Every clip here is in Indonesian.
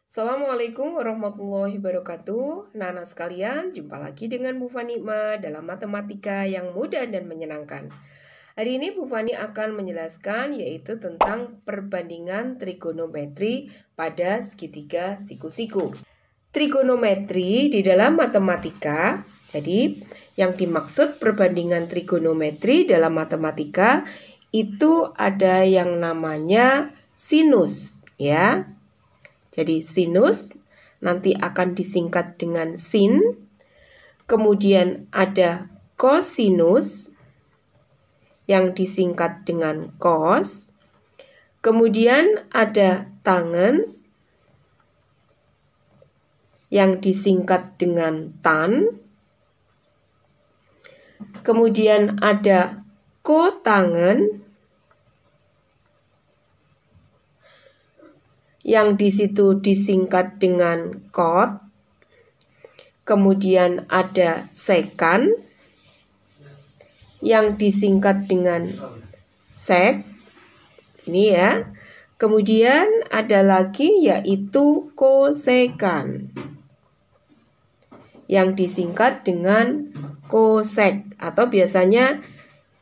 Assalamualaikum warahmatullahi wabarakatuh. Anak-anak sekalian, jumpa lagi dengan Bu Fanikma dalam matematika yang mudah dan menyenangkan. Hari ini Bu Fani akan menjelaskan yaitu tentang perbandingan trigonometri pada segitiga siku-siku. Trigonometri di dalam matematika, jadi yang dimaksud perbandingan trigonometri dalam matematika itu ada yang namanya sinus, ya. Jadi sinus nanti akan disingkat dengan sin. Kemudian ada kosinus yang disingkat dengan cos. Kemudian ada tangens yang disingkat dengan tan. Kemudian ada kotangen yang di situ disingkat dengan kot. Kemudian ada sekan yang disingkat dengan sek. Ini ya. Kemudian ada lagi yaitu kosekan yang disingkat dengan kosek atau biasanya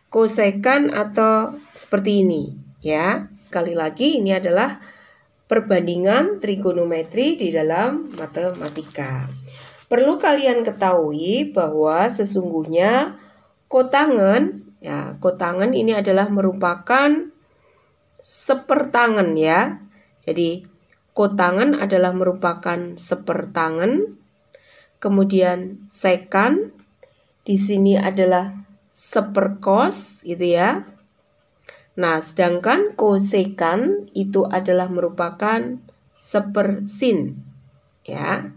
kosekan atau seperti ini ya. Sekali lagi ini adalah perbandingan trigonometri di dalam matematika. Perlu kalian ketahui bahwa sesungguhnya kotangen, ya, kotangen ini adalah merupakan sepertangen ya. Jadi kotangen adalah merupakan sepertangen. Kemudian sekan di sini adalah seperkos gitu ya. Nah, sedangkan kosekan itu adalah merupakan sepersin, ya.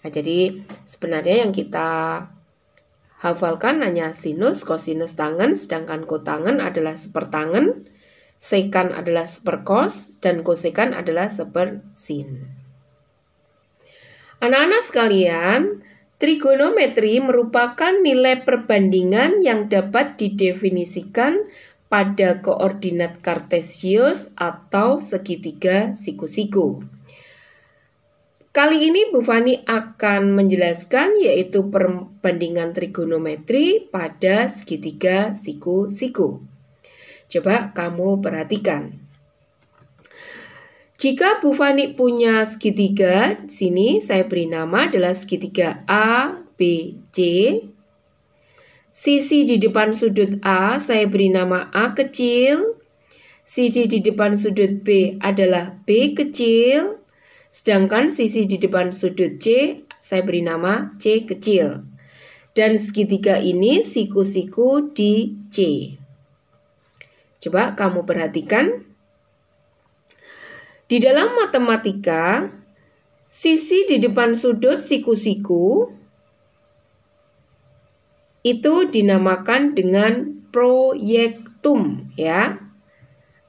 Nah, jadi sebenarnya yang kita hafalkan hanya sinus, kosinus, tangen, sedangkan kotangen adalah sepertangen, sekan adalah seperkos, dan kosekan adalah sepersin. Anak-anak sekalian, trigonometri merupakan nilai perbandingan yang dapat didefinisikan pada koordinat kartesius atau segitiga siku-siku. Kali ini Bu Fani akan menjelaskan yaitu perbandingan trigonometri pada segitiga siku-siku. Coba kamu perhatikan. Jika Bu Fani punya segitiga, sini saya beri nama adalah segitiga A, B, C. Sisi di depan sudut A saya beri nama A kecil. Sisi di depan sudut B adalah B kecil. Sedangkan sisi di depan sudut C saya beri nama C kecil. Dan segitiga ini siku-siku di C. Coba kamu perhatikan. Di dalam matematika, sisi di depan sudut siku-siku itu dinamakan dengan proyektum ya.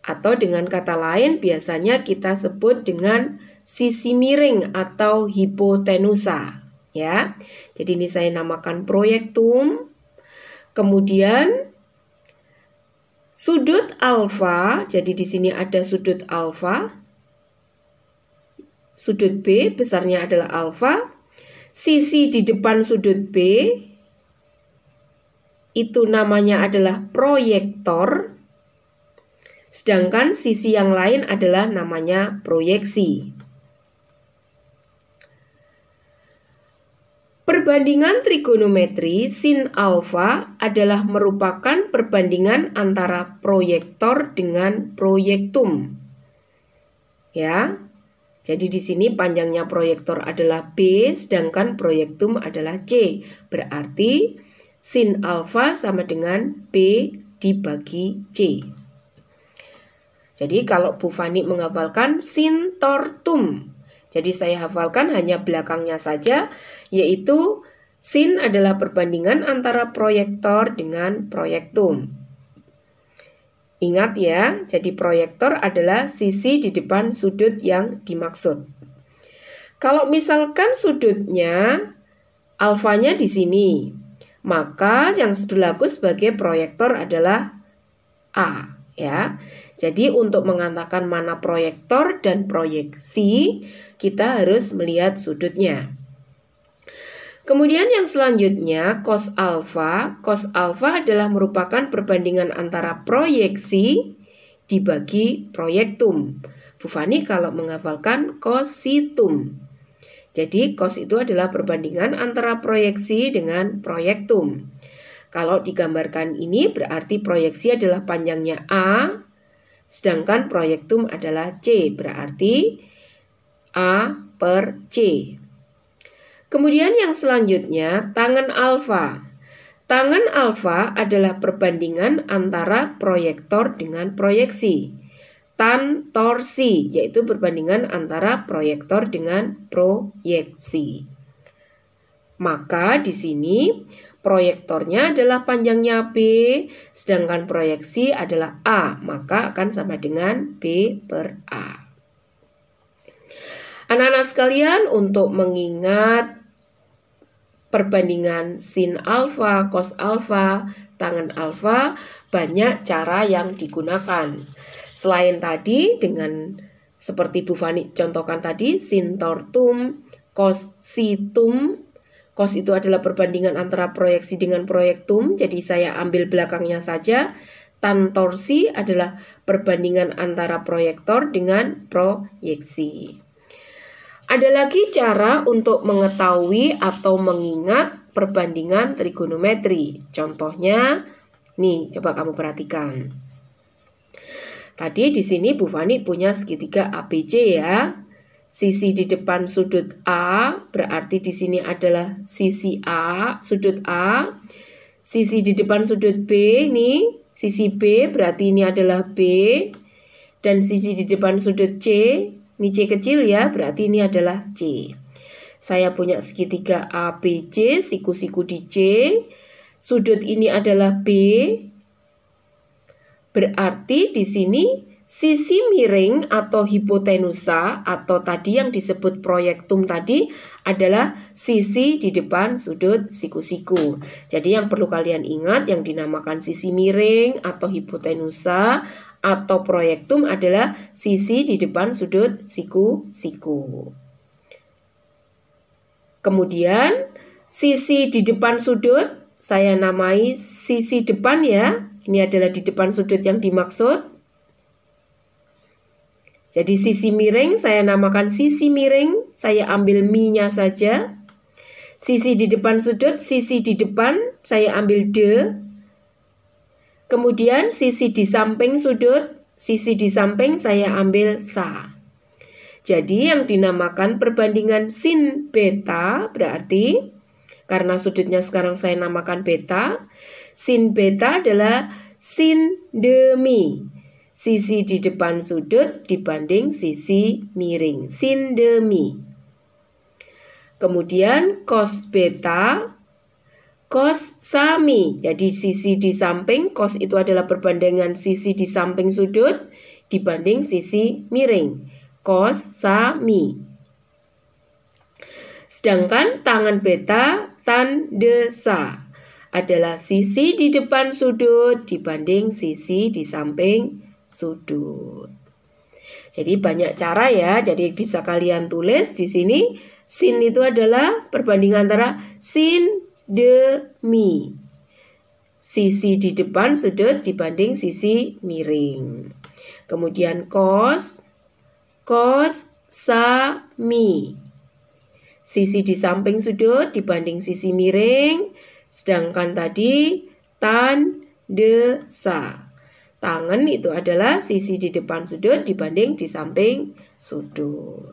Atau dengan kata lain biasanya kita sebut dengan sisi miring atau hipotenusa ya. Jadi ini saya namakan proyektum. Kemudian sudut alfa, jadi di sini ada sudut alfa. Sudut B besarnya adalah alfa. Sisi di depan sudut B itu namanya adalah proyektor, sedangkan sisi yang lain adalah namanya proyeksi. Perbandingan trigonometri sin alfa adalah merupakan perbandingan antara proyektor dengan proyektum. Ya. Jadi di sini panjangnya proyektor adalah B, sedangkan proyektum adalah C. Berarti sin alfa sama dengan B dibagi C. Jadi kalau Bu Fani menghafalkan sin tortum. Jadi saya hafalkan hanya belakangnya saja, yaitu sin adalah perbandingan antara proyektor dengan proyektum. Ingat ya, jadi proyektor adalah sisi di depan sudut yang dimaksud. Kalau misalkan sudutnya alfanya di sini, maka yang berlaku sebagai proyektor adalah A ya. Jadi untuk mengatakan mana proyektor dan proyeksi, kita harus melihat sudutnya. Kemudian yang selanjutnya cos alfa. Cos alfa adalah merupakan perbandingan antara proyeksi dibagi proyektum. Bu Fani kalau menghafalkan cositum. Jadi cos itu adalah perbandingan antara proyeksi dengan proyektum. Kalau digambarkan ini berarti proyeksi adalah panjangnya A, sedangkan proyektum adalah C, berarti A per C. Kemudian yang selanjutnya tangen alfa. Tangen alfa adalah perbandingan antara proyektor dengan proyeksi. Tan torsi yaitu perbandingan antara proyektor dengan proyeksi. Maka di sini proyektornya adalah panjangnya B, sedangkan proyeksi adalah A, maka akan sama dengan B per A. Anak-anak sekalian, untuk mengingat perbandingan sin alfa, cos alfa, tangen alfa, banyak cara yang digunakan. Selain tadi dengan seperti Bu Fani contohkan tadi, sin tortum, cos situm. Cos itu adalah perbandingan antara proyeksi dengan proyektum, jadi saya ambil belakangnya saja. Tan torsi adalah perbandingan antara proyektor dengan proyeksi. Ada lagi cara untuk mengetahui atau mengingat perbandingan trigonometri. Contohnya, nih coba kamu perhatikan. Tadi di sini Bu Fani punya segitiga ABC ya. Sisi di depan sudut A berarti di sini adalah sisi A, sudut A. Sisi di depan sudut B nih, sisi B berarti ini adalah B. Dan sisi di depan sudut C, ini C kecil ya, berarti ini adalah C. Saya punya segitiga ABC, siku-siku di C. Sudut ini adalah B. Berarti di sini sisi miring atau hipotenusa atau tadi yang disebut proyektum tadi adalah sisi di depan sudut siku-siku. Jadi yang perlu kalian ingat yang dinamakan sisi miring atau hipotenusa atau proyektum adalah sisi di depan sudut siku-siku. Kemudian sisi di depan sudut saya namai sisi depan ya. Ini adalah di depan sudut yang dimaksud. Jadi sisi miring saya namakan sisi miring, saya ambil mi-nya saja. Sisi di depan sudut, sisi di depan saya ambil de. Kemudian sisi di samping sudut, sisi di samping saya ambil sa. Jadi yang dinamakan perbandingan sin beta berarti karena sudutnya sekarang saya namakan beta, sin beta adalah sin demi. Sisi di depan sudut dibanding sisi miring, sin demi. Kemudian cos beta, cos sami. Jadi sisi di samping, cos itu adalah perbandingan sisi di samping sudut dibanding sisi miring, cos sami. Sedangkan tangen beta, tan de sa adalah sisi di depan sudut dibanding sisi di samping sudut. Jadi banyak cara ya. Jadi bisa kalian tulis di sini. Sin itu adalah perbandingan antara sin demi. Sisi di depan sudut dibanding sisi miring. Kemudian cos, cos sami. Sisi di samping sudut dibanding sisi miring. Sedangkan tadi tan de sa. Tangan itu adalah sisi di depan sudut dibanding di samping sudut.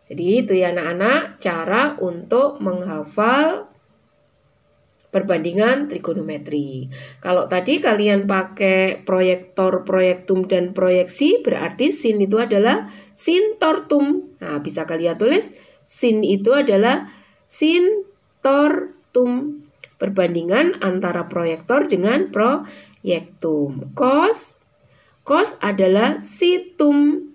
Jadi itu ya anak-anak cara untuk menghafal perbandingan trigonometri. Kalau tadi kalian pakai proyektor, proyektum, dan proyeksi berarti sin itu adalah sin tortum. Nah bisa kalian tulis sin itu adalah sin tortum. Perbandingan antara proyektor dengan proyektum. Cos, cos adalah situm.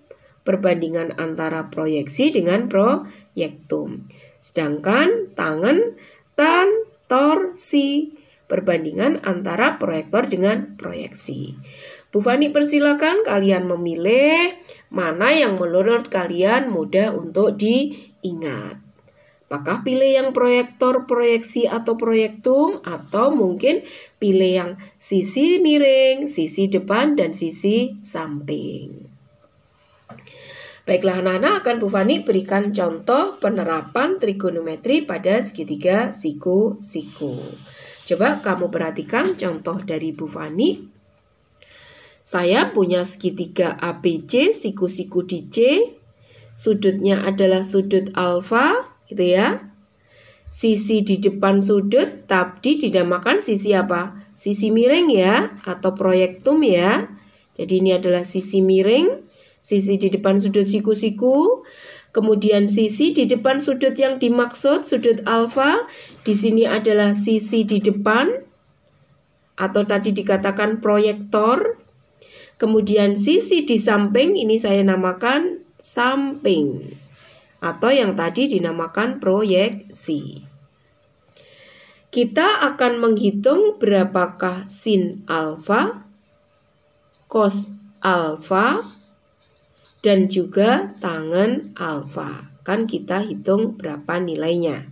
Perbandingan antara proyeksi dengan proyektum. Sedangkan tangan, tan, torsi. Perbandingan antara proyektor dengan proyeksi. Bu Fani persilakan kalian memilih mana yang menurut kalian mudah untuk diingat. Apakah pilih yang proyektor, proyeksi, atau proyektum, atau mungkin pilih yang sisi miring, sisi depan, dan sisi samping. Baiklah anak-anak, akan Bu Fani berikan contoh penerapan trigonometri pada segitiga siku-siku. Coba kamu perhatikan contoh dari Bu Fani. Saya punya segitiga ABC, siku-siku di C, sudutnya adalah sudut alfa, gitu ya. Sisi di depan sudut tadi dinamakan sisi apa? Sisi miring ya, atau proyektum ya. Jadi ini adalah sisi miring, sisi di depan sudut siku-siku. Kemudian sisi di depan sudut yang dimaksud, sudut alfa, di sini adalah sisi di depan, atau tadi dikatakan proyektor. Kemudian sisi di samping, ini saya namakan samping, atau yang tadi dinamakan proyeksi. Kita akan menghitung berapakah sin alfa, cos alfa, dan juga tangen alfa. Kan kita hitung berapa nilainya.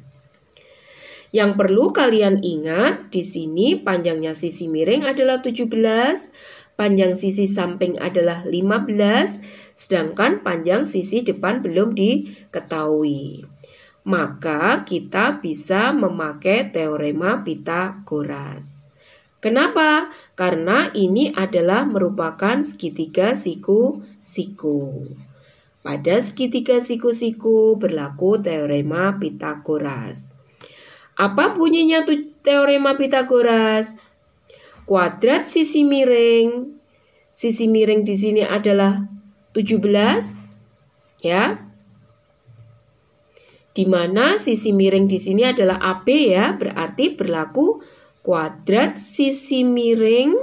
Yang perlu kalian ingat, di sini panjangnya sisi miring adalah 17, panjang sisi samping adalah 15, sedangkan panjang sisi depan belum diketahui. Maka kita bisa memakai teorema Pythagoras. Kenapa? Karena ini adalah merupakan segitiga siku-siku. Pada segitiga siku-siku berlaku teorema Pythagoras. Apa bunyinya teorema Pythagoras? Kuadrat sisi miring. Sisi miring di sini adalah 17, ya. Di mana sisi miring di sini adalah AB ya, berarti berlaku kuadrat sisi miring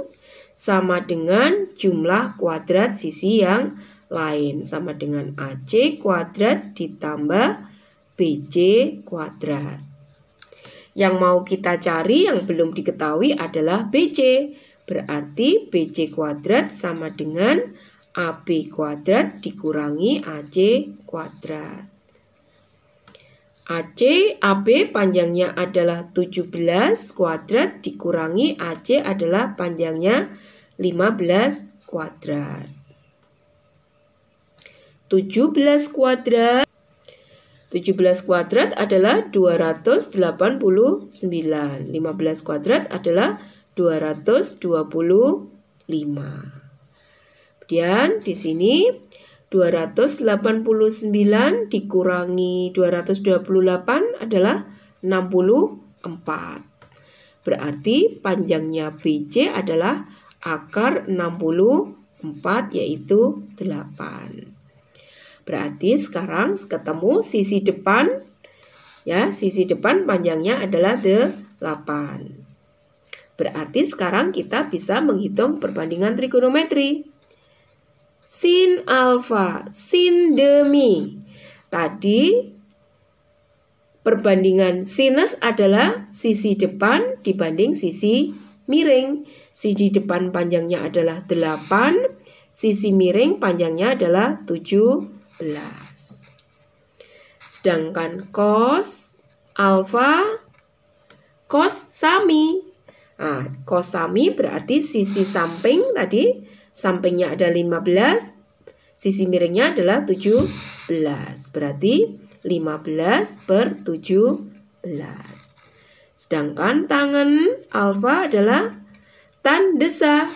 sama dengan jumlah kuadrat sisi yang lain, sama dengan AC kuadrat ditambah BC kuadrat. Yang mau kita cari yang belum diketahui adalah BC. Berarti BC kuadrat sama dengan AB kuadrat dikurangi AC kuadrat. AB panjangnya adalah 17 kuadrat dikurangi AC adalah panjangnya 15 kuadrat. 17 kuadrat adalah 289. 15 kuadrat adalah 225. Kemudian di sini 289 dikurangi 228 adalah 64. Berarti panjangnya BC adalah akar 64 yaitu 8. Berarti sekarang ketemu sisi depan, ya, sisi depan panjangnya adalah 8. Berarti sekarang kita bisa menghitung perbandingan trigonometri. Sin alfa, sin demi. Tadi perbandingan sinus adalah sisi depan dibanding sisi miring. Sisi depan panjangnya adalah 8, sisi miring panjangnya adalah 17. Sedangkan cos alfa, cos sami. Nah, cos sami berarti sisi samping tadi, sampingnya ada 15, sisi miringnya adalah 17. Berarti 15/17. Sedangkan tangen alfa adalah tan desa.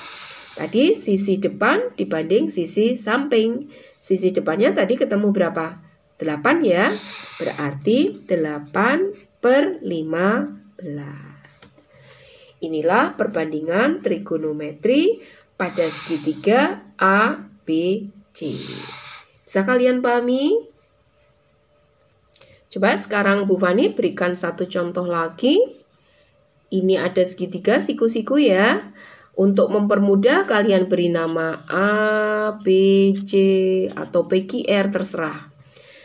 Tadi sisi depan dibanding sisi samping. Sisi depannya tadi ketemu berapa? 8 ya. Berarti 8/15. Inilah perbandingan trigonometri pada segitiga ABC. Bisa kalian pahami? Coba sekarang Bu Fani berikan satu contoh lagi. Ini ada segitiga siku-siku ya. Untuk mempermudah kalian beri nama A, B, C, atau PQR terserah.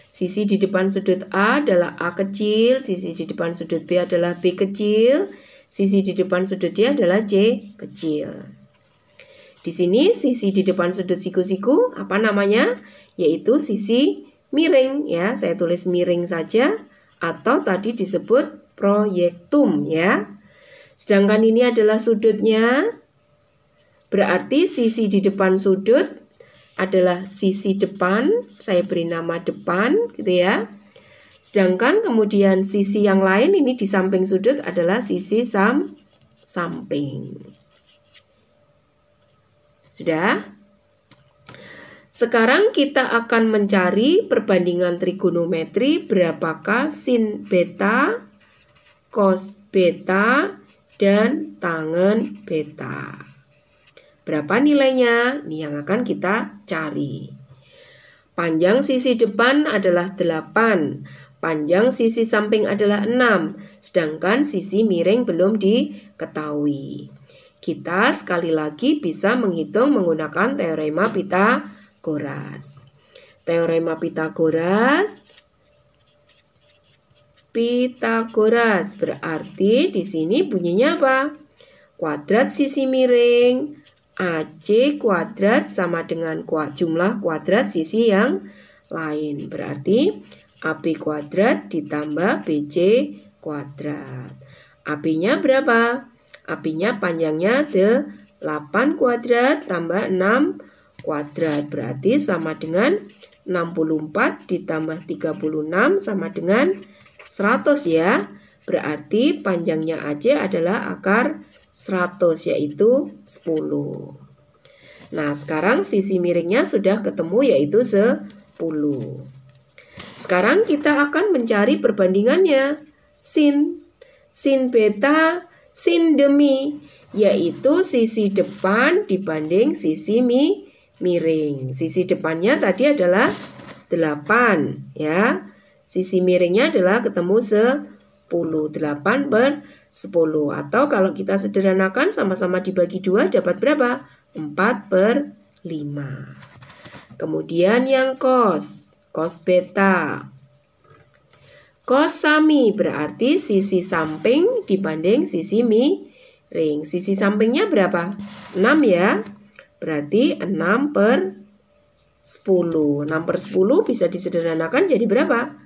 Sisi di depan sudut A adalah A kecil, sisi di depan sudut B adalah B kecil, sisi di depan sudut D adalah C kecil. Di Di sini sisi di depan sudut siku-siku apa namanya? Yaitu sisi miring ya. Saya tulis miring saja atau tadi disebut proyektum ya. Sedangkan ini adalah sudutnya. Berarti sisi di depan sudut adalah sisi depan. Saya beri nama depan gitu ya. Sedangkan kemudian sisi yang lain ini di samping sudut adalah sisi samping. Sudah? Sekarang kita akan mencari perbandingan trigonometri berapakah sin beta, cos beta, dan tangen beta. Berapa nilainya? Ini yang akan kita cari. Panjang sisi depan adalah 8. Panjang sisi samping adalah 6. Sedangkan sisi miring belum diketahui. Kita sekali lagi bisa menghitung menggunakan teorema Pythagoras. Teorema Pythagoras berarti di sini bunyinya apa? Kuadrat sisi miring AC kuadrat sama dengan jumlah kuadrat sisi yang lain. Berarti AB kuadrat ditambah BC kuadrat. AB-nya berapa? AB-nya panjangnya 8 kuadrat tambah 6 kuadrat. Berarti sama dengan 64 ditambah 36 sama dengan 100 ya. Berarti panjangnya AC adalah akar 100 yaitu 10. Nah sekarang sisi miringnya sudah ketemu yaitu 10. Sekarang kita akan mencari perbandingannya. Sin beta, sin demi, yaitu sisi depan dibanding sisi miring. Sisi depannya tadi adalah 8 ya. Sisi miringnya adalah ketemu 10. 8 per 10. Atau kalau kita sederhanakan sama-sama dibagi 2 dapat berapa? 4 per 5. Kemudian yang cos beta. Cos sami berarti sisi samping dibanding sisi miring. Sisi sampingnya berapa? 6 ya. Berarti 6 per 10. 6 per 10 bisa disederhanakan jadi berapa?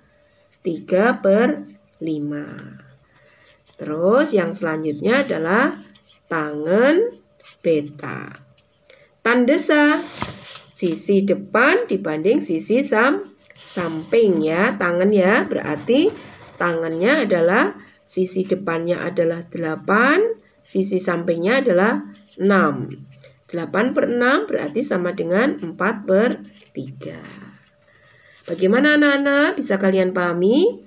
3 per 5. Terus yang selanjutnya adalah tangen beta. Tandesa sisi depan dibanding sisi samping ya, tangan ya. Berarti tangannya adalah sisi depannya adalah 8, sisi sampingnya adalah 6. 8 per 6 berarti sama dengan 4 per 3. Bagaimana anak-anak? Bisa kalian pahami?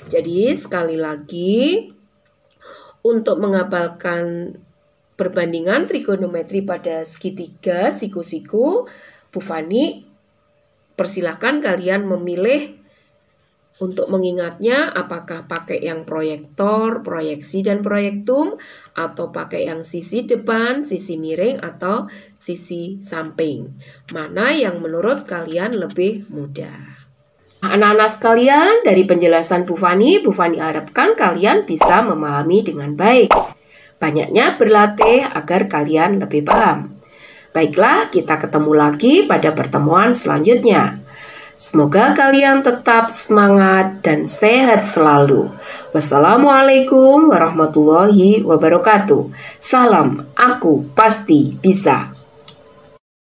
Jadi sekali lagi untuk menghafalkan perbandingan trigonometri pada segitiga siku-siku, Bu Fani persilahkan kalian memilih untuk mengingatnya apakah pakai yang proyektor, proyeksi, dan proyektum atau pakai yang sisi depan, sisi miring, atau sisi samping. Mana yang menurut kalian lebih mudah? Anak-anak sekalian, dari penjelasan Bu Fani harapkan kalian bisa memahami dengan baik. Banyaknya berlatih agar kalian lebih paham. Baiklah, kita ketemu lagi pada pertemuan selanjutnya. Semoga kalian tetap semangat dan sehat selalu. Wassalamualaikum warahmatullahi wabarakatuh. Salam, aku pasti bisa.